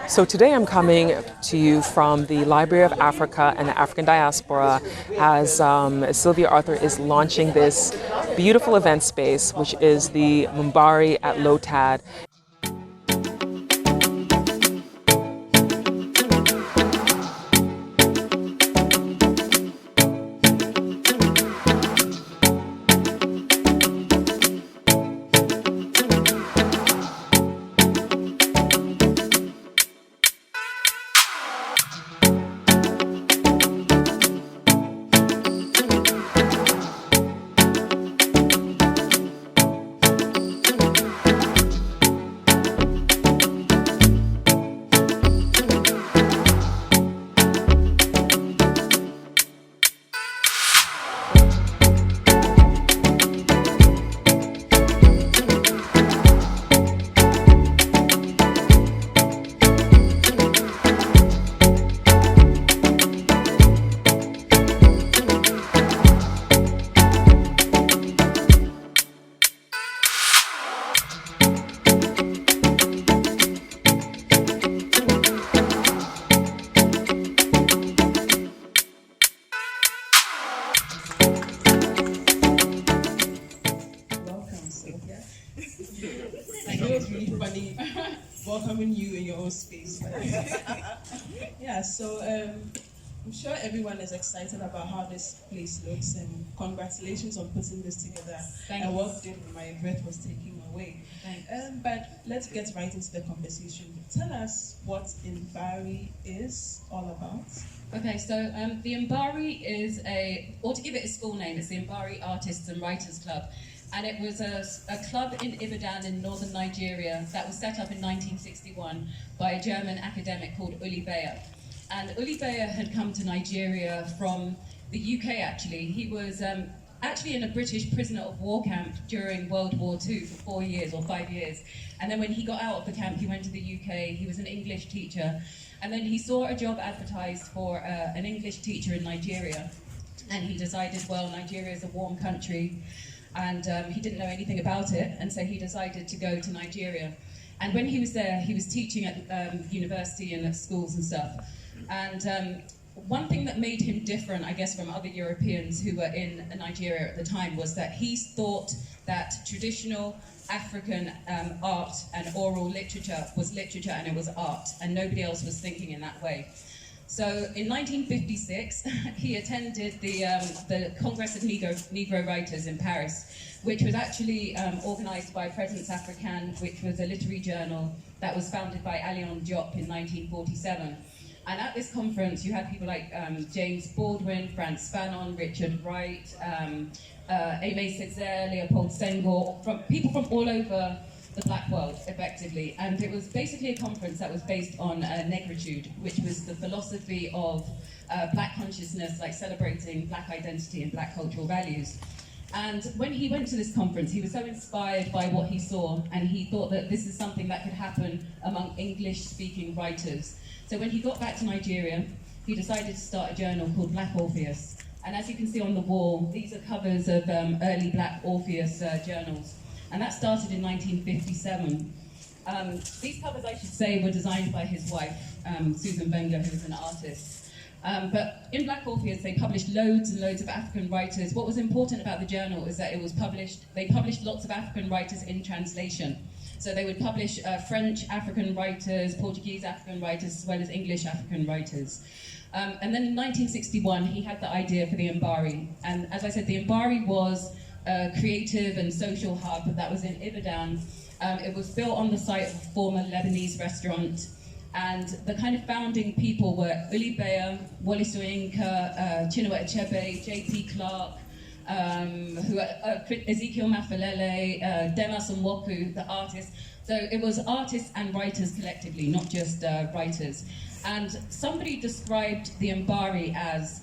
So today I'm coming to you from the Library of Africa and the African Diaspora as Sylvia Arthur is launching this beautiful event space, which is the Mbari at Lotad. Welcoming you in your own space. Yeah, so I'm sure everyone is excited about how this place looks, and congratulations on putting this together. Thanks. And what did my breath was taking away. But let's get right into the conversation. Tell us what Mbari is all about. Okay, so the Mbari is or to give it a school name, it's the Mbari Artists and Writers Club. And it was a club in Ibadan in northern Nigeria that was set up in 1961 by a German academic called Uli Beyer. And Uli Beyer had come to Nigeria from the UK, actually. He was actually in a British prisoner of war camp during World War II for 4 years or 5 years. And then when he got out of the camp, he went to the UK. He was an English teacher. And then he saw a job advertised for an English teacher in Nigeria. And he decided, well, Nigeria is a warm country. And he didn't know anything about it, and so he decided to go to Nigeria. And when he was there, he was teaching at university and at schools and stuff. And one thing that made him different, I guess, from other Europeans who were in Nigeria at the time was that he thought that traditional African art and oral literature was literature and it was art, and nobody else was thinking in that way. So in 1956, he attended the Congress of Negro Writers in Paris, which was actually organized by Presence Africaine, which was a literary journal that was founded by Alioune Diop in 1947. And at this conference, you had people like James Baldwin, Frantz Fanon, Richard Wright, Aimé Césaire, Leopold Senghor, people from all over the black world, effectively. And it was basically a conference that was based on negritude, which was the philosophy of black consciousness, like celebrating black identity and black cultural values. And when he went to this conference, he was so inspired by what he saw, and he thought that this is something that could happen among English-speaking writers. So when he got back to Nigeria, he decided to start a journal called Black Orpheus. And as you can see on the wall, these are covers of early Black Orpheus journals. And that started in 1957. These covers, I should say, were designed by his wife, Susan Wenger, who was an artist. But in Black Orpheus, they published loads and loads of African writers. What was important about the journal is that they published lots of African writers in translation. So they would publish French African writers, Portuguese African writers, as well as English African writers. And then in 1961, he had the idea for the Mbari. And as I said, the Mbari was a creative and social hub that was in Ibadan. It was built on the site of a former Lebanese restaurant. And the kind of founding people were Uli Beyer, Wole Soyinka, Chinua Achebe, J.P. Clark, Ezekiel Mafelele, Demas Nwoku, the artists. So it was artists and writers collectively, not just writers. And somebody described the Mbari as,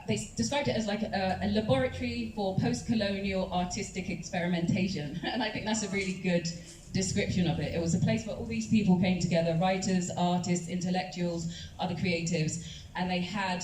they described it as like a laboratory for post-colonial artistic experimentation. And I think that's a really good description of it. It was a place where all these people came together, writers, artists, intellectuals, other creatives, and they had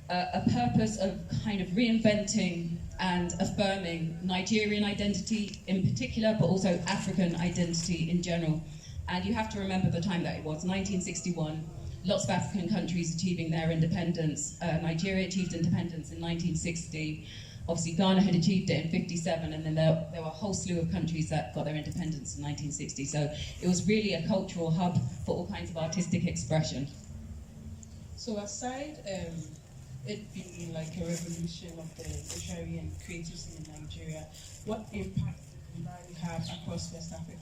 a purpose of kind of reinventing and affirming Nigerian identity in particular, but also African identity in general. And you have to remember the time that it was, 1961, lots of African countries achieving their independence. Nigeria achieved independence in 1960. Obviously, Ghana had achieved it in 57, and then there were a whole slew of countries that got their independence in 1960. So it was really a cultural hub for all kinds of artistic expression. So aside it being like a revolution of the literary and creative scene in Nigeria, what impact did Mbari have across West Africa?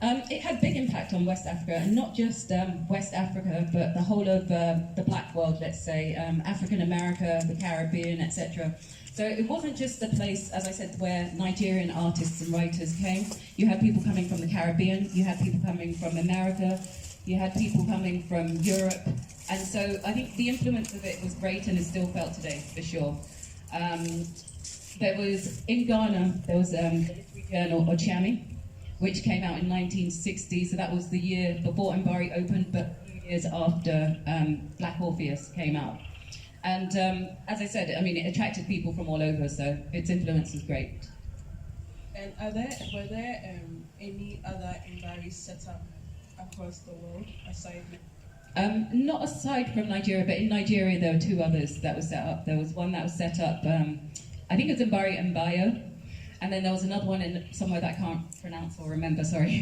It had big impact on West Africa, and not just West Africa, but the whole of the Black world, let's say, African America, the Caribbean, etc. So it wasn't just the place, as I said, where Nigerian artists and writers came. You had people coming from the Caribbean, you had people coming from America, you had people coming from Europe, and so I think the influence of it was great and is still felt today, for sure. There was, in Ghana, there was a literary journal, Ochami, which came out in 1960, so that was the year before Mbari opened, but a few years after Black Orpheus came out. And as I said, I mean, it attracted people from all over, so its influence was great. And were there any other Mbari set up across the world aside? Not aside from Nigeria, but in Nigeria there were two others that were set up. There was one that was set up, I think it was Mbari Mbayo, and then there was another one in somewhere that I can't pronounce or remember, sorry.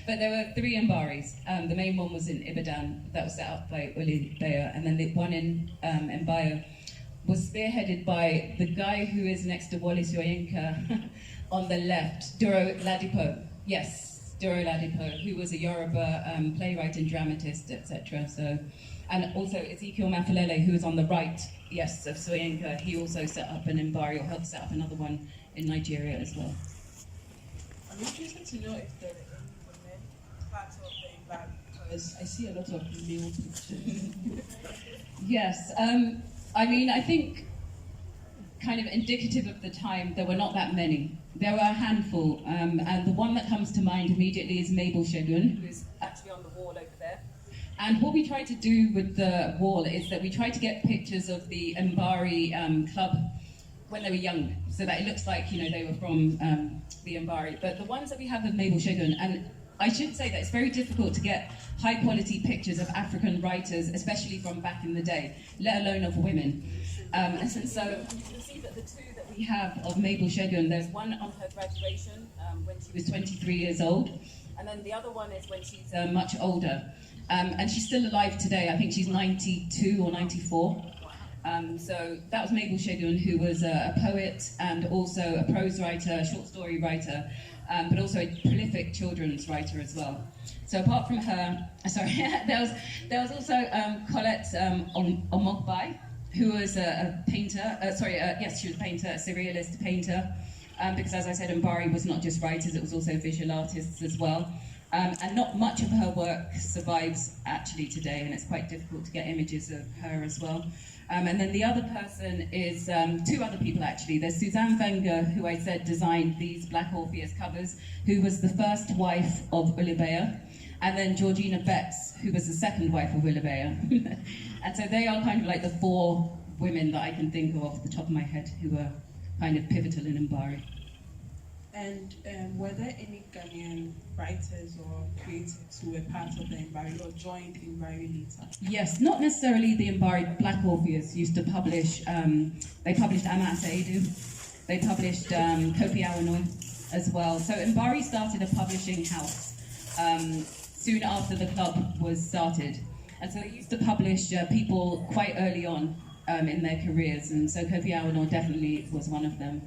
But there were three Mbaris. The main one was in Ibadan, that was set up by Uli Beya, and then the one in Mbayo was spearheaded by the guy who is next to Wole Soyinka on the left, Duro Ladipo. Yes, Duro Ladipo, who was a Yoruba playwright and dramatist, etc. So, and also Ezekiel Mafalele, who was on the right, yes, of Soyinka. He also set up an Mbari, or helped set up another one in Nigeria as well. I'm interested to know if there are any women part of the Mbari, because I see a lot of male pictures. Yes, I mean, I think kind of indicative of the time, there were not that many. There were a handful, and the one that comes to mind immediately is Mabel Shegun, who is actually on the wall over there. And what we tried to do with the wall is that we tried to get pictures of the Mbari club when they were young, so that it looks like, you know, they were from the Mbari. But the ones that we have of Mabel Shegun, and I should say that it's very difficult to get high quality pictures of African writers, especially from back in the day, let alone of women. And so you can see that the two that we have of Mabel Shegun, there's one on her graduation when she was 23 years old, and then the other one is when she's much older. And she's still alive today. I think she's 92 or 94. So that was Mabel Shegun, who was a poet and also a prose writer, a short story writer, but also a prolific children's writer as well. So apart from her, there was also Colette Omogbai, who was a painter. Yes, she was a painter, a surrealist painter. Because as I said, Mbari was not just writers; it was also visual artists as well. And not much of her work survives actually today, and it's quite difficult to get images of her as well. And then the other person is two other people actually. There's Suzanne Wenger, who I said designed these Black Orpheus covers, who was the first wife of Ulibea, and then Georgina Betts, who was the second wife of Ulibea. And so they are kind of like the four women that I can think of off the top of my head who were kind of pivotal in Mbari. And were there any Ghanaian writers or creatives who were part of the Mbari or joined Mbari later? Yes, not necessarily the Mbari. Black Orpheus used to publish, they published Ama Saidu, they published Kofi Awanoi as well. So Mbari started a publishing house soon after the club was started. And so they used to publish people quite early on in their careers, and so Kofi Awanoi definitely was one of them.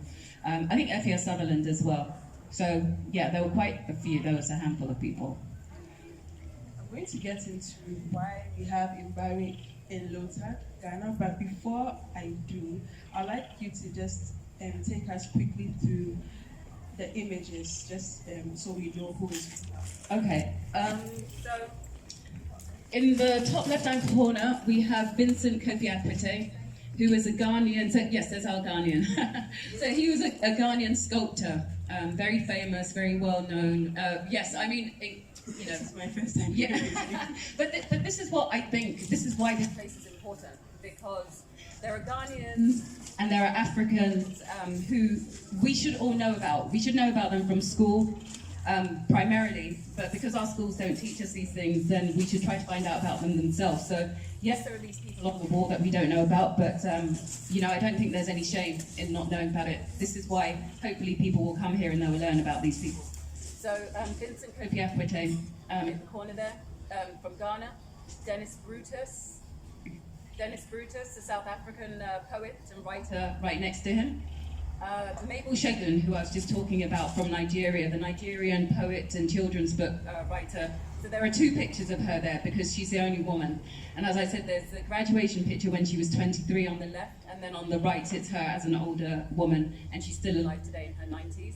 I think Effia Sutherland as well. So yeah, there were quite a few. There was a handful of people. I'm going to get into why we have Mbari in Lota, Ghana, but before I do, I'd like you to just take us quickly through the images, just so we know who is who. Okay. So in the top left-hand corner, we have Vincent Kofi Akpete, who was a Ghanaian, so yes, there's our Ghanaian. So he was a Ghanaian sculptor, very famous, very well known. Yes, I mean, you know. This is my first time. Yeah. but this is what I think, this is why this place is important, because there are Ghanaians and there are Africans who we should all know about. We should know about them from school. primarily, but because our schools don't teach us these things, then we should try to find out about them themselves. So yes, there are these people on the wall that we don't know about, but you know, I don't think there's any shame in not knowing about it. This is why hopefully people will come here and they will learn about these people. So Vincent Kofi Akwete in the corner there, from Ghana. Dennis Brutus, the South African poet and writer, right next to him. Mabel Shegun, who I was just talking about, from Nigeria, the Nigerian poet and children's book writer. So there are two pictures of her there because she's the only woman. And as I said, there's the graduation picture when she was 23 on the left, and then on the right it's her as an older woman, and she's still alive today in her 90s.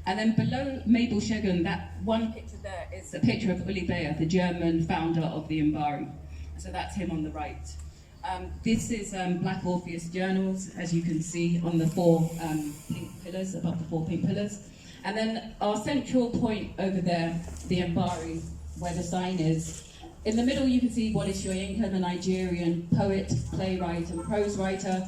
And then below Mabel Shegun, that one picture there is a picture of Uli Beyer, the German founder of the Mbari. So that's him on the right. This is Black Orpheus Journals, as you can see on the four pink pillars, above the four pink pillars. And then our central point over there, the Mbari, where the sign is. In the middle you can see Wole Soyinka, the Nigerian poet, playwright and prose writer.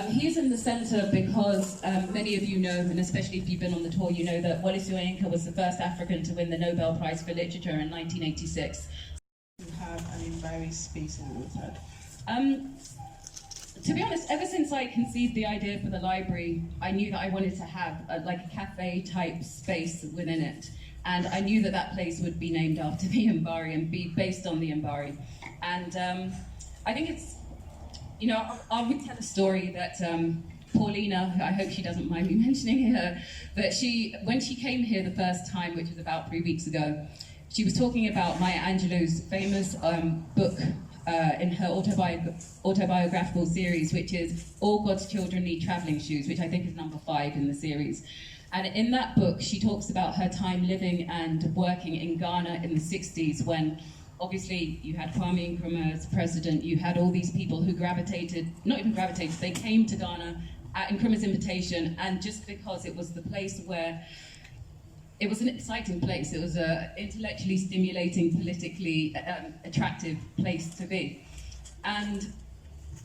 He's in the centre because many of you know, and especially if you've been on the tour, you know that Wole Soyinka was the first African to win the Nobel Prize for Literature in 1986. You have an Mbari space in Lotad. To be honest, ever since I conceived the idea for the library, I knew that I wanted to have like a cafe-type space within it. And I knew that that place would be named after the Mbari and be based on the Mbari. And I think it's, you know, I'll retell a story that Paulina, I hope she doesn't mind me mentioning her, but when she came here the first time, which was about 3 weeks ago, she was talking about Maya Angelou's famous book in her autobiographical series, which is All God's Children Need Traveling Shoes, which I think is number 5 in the series. And in that book, she talks about her time living and working in Ghana in the 60s, when obviously you had Kwame Nkrumah as president, you had all these people who not even gravitated, they came to Ghana at Nkrumah's invitation, and just because it was the place where, it was an exciting place, it was an intellectually stimulating, politically attractive place to be. And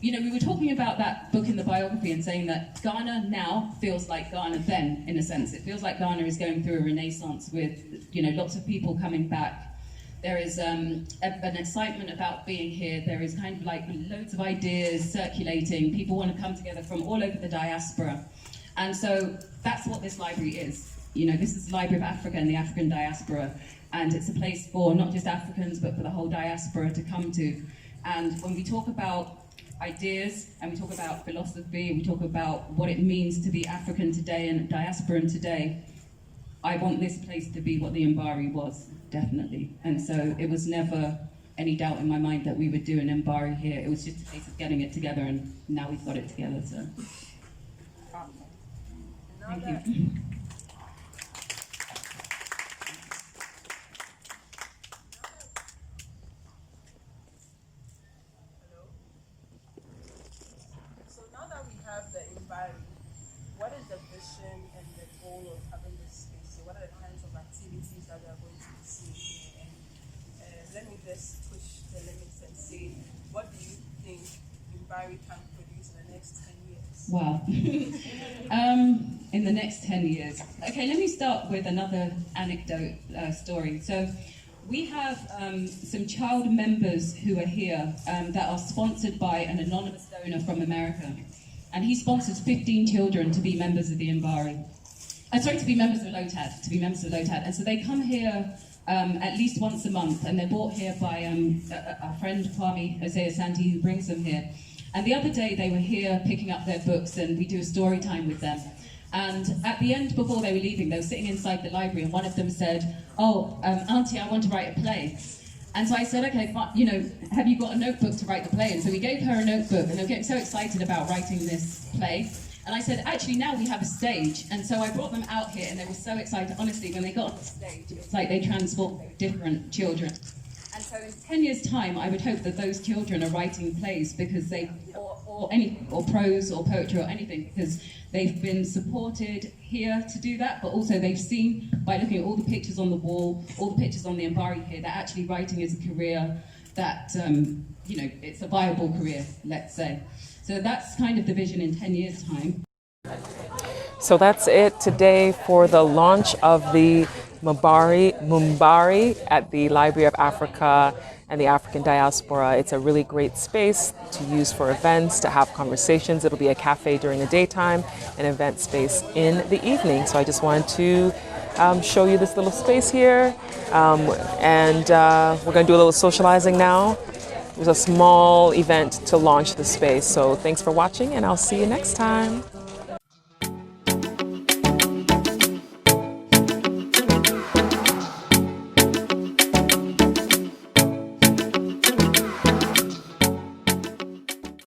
you know, we were talking about that book in the biography and saying that Ghana now feels like Ghana then, in a sense. It feels like Ghana is going through a renaissance with, you know, lots of people coming back. There is an excitement about being here. There is kind of like loads of ideas circulating. People want to come together from all over the diaspora. And so that's what this library is. You know, this is the Library of Africa and the African Diaspora. And it's a place for not just Africans, but for the whole diaspora to come to. And when we talk about ideas, and we talk about philosophy, and we talk about what it means to be African today and diasporan today, I want this place to be what the Mbari was, definitely. And so it was never any doubt in my mind that we would do an Mbari here. It was just a case of getting it together, and now we've got it together, so. Thank you. What is the vision and the goal of having this space? So what are the kinds of activities that we are going to be seeing here? And let me just push the limits and say, what do you think Mbari can produce in the next 10 years? Wow. In the next 10 years. Okay, let me start with another anecdote story. So we have some child members who are here that are sponsored by an anonymous donor from America. And he sponsors 15 children to be members of the Mbari. To be members of LOTAD, And so they come here at least once a month, and they're brought here by our friend Kwame Oseasanti, who brings them here. And the other day they were here picking up their books, and we do a story time with them. And at the end, before they were leaving, they were sitting inside the library, and one of them said, Auntie, I want to write a play. And so I said, okay, you know, have you got a notebook to write the play? And so we gave her a notebook, and they were getting so excited about writing this play. And I said, actually, now we have a stage. And so I brought them out here, and they were so excited. Honestly, when they got on the stage, it was like they transformed different children. And so in 10 years' time, I would hope that those children are writing plays because or prose or poetry or anything, because they've been supported here to do that, but also they've seen, by looking at all the pictures on the wall, all the pictures on the Mbari here, that actually writing is a career that, you know, it's a viable career, let's say. So that's kind of the vision in 10 years' time. So that's it today for the launch of the Mbari at the Library of Africa and the African Diaspora. It's a really great space to use for events, to have conversations. It'll be a cafe during the daytime, an event space in the evening. So I just wanted to show you this little space here. And we're going to do a little socializing now. It was a small event to launch the space. So thanks for watching, and I'll see you next time.